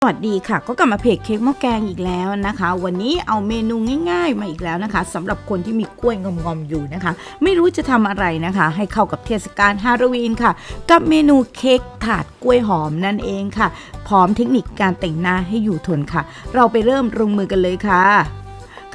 วัสดีค่ะก็กลับมาเพจเค้กหม้อแกงอีกแล้วนะคะวันนี้เอาเมนูง่ายๆมาอีกแล้วนะคะสำหรับคนที่มีกล้วยงอมๆอยู่นะคะไม่รู้จะทำอะไรนะคะให้เข้ากับเทศกาลฮาโลวีนค่ะกับเมนูเค้กถาดกล้วยหอมนั่นเองค่ะพร้อมเทคนิคการแต่งหน้าให้อยู่ทนค่ะเราไปเริ่มลงมือกันเลยค่ะ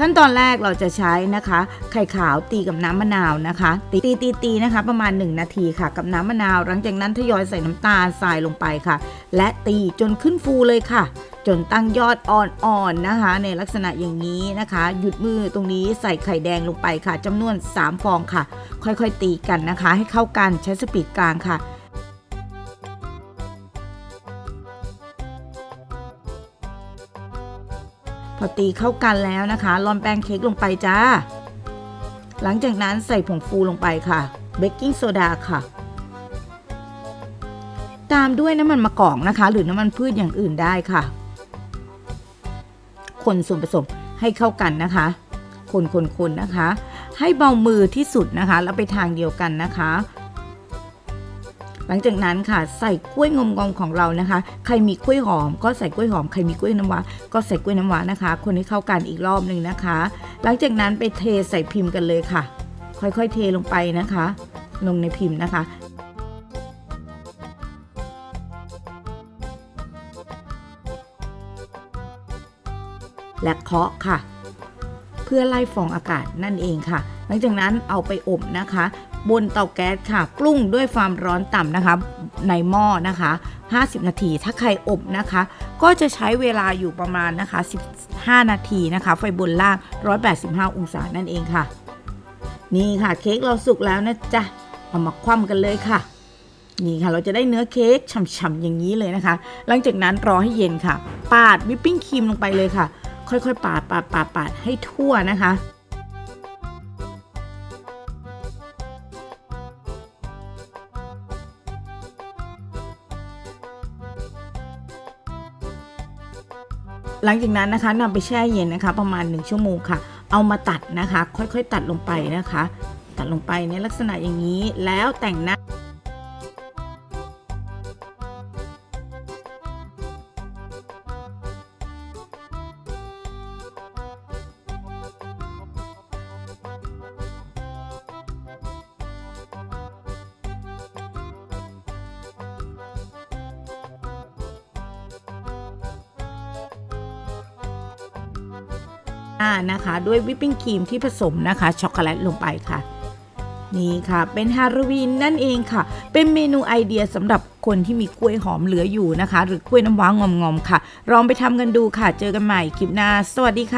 ขั้นตอนแรกเราจะใช้นะคะไข่ขาวตีกับน้ำมะนาวนะคะตีนะคะประมาณ1นาทีค่ะกับน้ำมะนาวหลังจากนั้นทยอยใส่น้ำตาลทรายลงไปค่ะและตีจนขึ้นฟูเลยค่ะจนตั้งยอดอ่อนๆนะคะในลักษณะอย่างนี้นะคะหยุดมือตรงนี้ใส่ไข่แดงลงไปค่ะจำนวน3ฟองค่ะค่อยๆตีกันนะคะให้เข้ากันใช้สปีดกลางค่ะพอตีเข้ากันแล้วนะคะร่อนแป้งเค้กลงไปจ้าหลังจากนั้นใส่ผงฟูลงไปค่ะเบกกิ้งโซดาค่ะตามด้วยน้ำมันมะกอกนะคะหรือน้ำมันพืชอย่างอื่นได้ค่ะคนส่วนผสมให้เข้ากันนะคะคนนะคะให้เบามือที่สุดนะคะแล้วไปทางเดียวกันนะคะหลังจากนั้นค่ะใส่กล้วยงอมของเรานะคะใครมีกล้วยหอมก็ใส่กล้วยหอมใครมีกล้วยน้ำว้าก็ใส่กล้วยน้ำว้านะคะคนให้เข้ากันอีกรอบหนึ่งนะคะหลังจากนั้นไปเทใส่พิมพ์กันเลยค่ะค่อยๆเทลงไปนะคะลงในพิมพ์นะคะและเคาะค่ะเพื่อไล่ฟองอากาศนั่นเองค่ะหลังจากนั้นเอาไปอบนะคะบนเตาแก๊สค่ะปรุงด้วยความร้อนต่ำนะคะในหม้อนะคะ50นาทีถ้าใครอบนะคะก็จะใช้เวลาอยู่ประมาณนะคะ15นาทีนะคะไฟบนล่าง185องศานั่นเองค่ะนี่ค่ะเค้กเราสุกแล้วนะจ๊ะเอามาคว่ำกันเลยค่ะนี่ค่ะเราจะได้เนื้อเค้กฉ่ำๆอย่างนี้เลยนะคะหลังจากนั้นรอให้เย็นค่ะปาดวิปปิ้งครีมลงไปเลยค่ะค่อยๆปาดให้ทั่วนะคะหลังจากนั้นนะคะนำไปแช่เย็นนะคะประมาณ1ชั่วโมงค่ะเอามาตัดนะคะค่อยๆตัดลงไปนะคะตัดลงไปในลักษณะอย่างนี้แล้วแต่งหน้านะคะด้วยวิปปิ้งครีมที่ผสมนะคะช็อกโกแลตลงไปค่ะนี่ค่ะเป็นฮาโลวีนนั่นเองค่ะเป็นเมนูไอเดียสำหรับคนที่มีกล้วยหอมเหลืออยู่นะคะหรือกล้วยน้ำว้างอมๆค่ะลองไปทำกันดูค่ะเจอกันใหม่คลิปหน้าสวัสดีค่ะ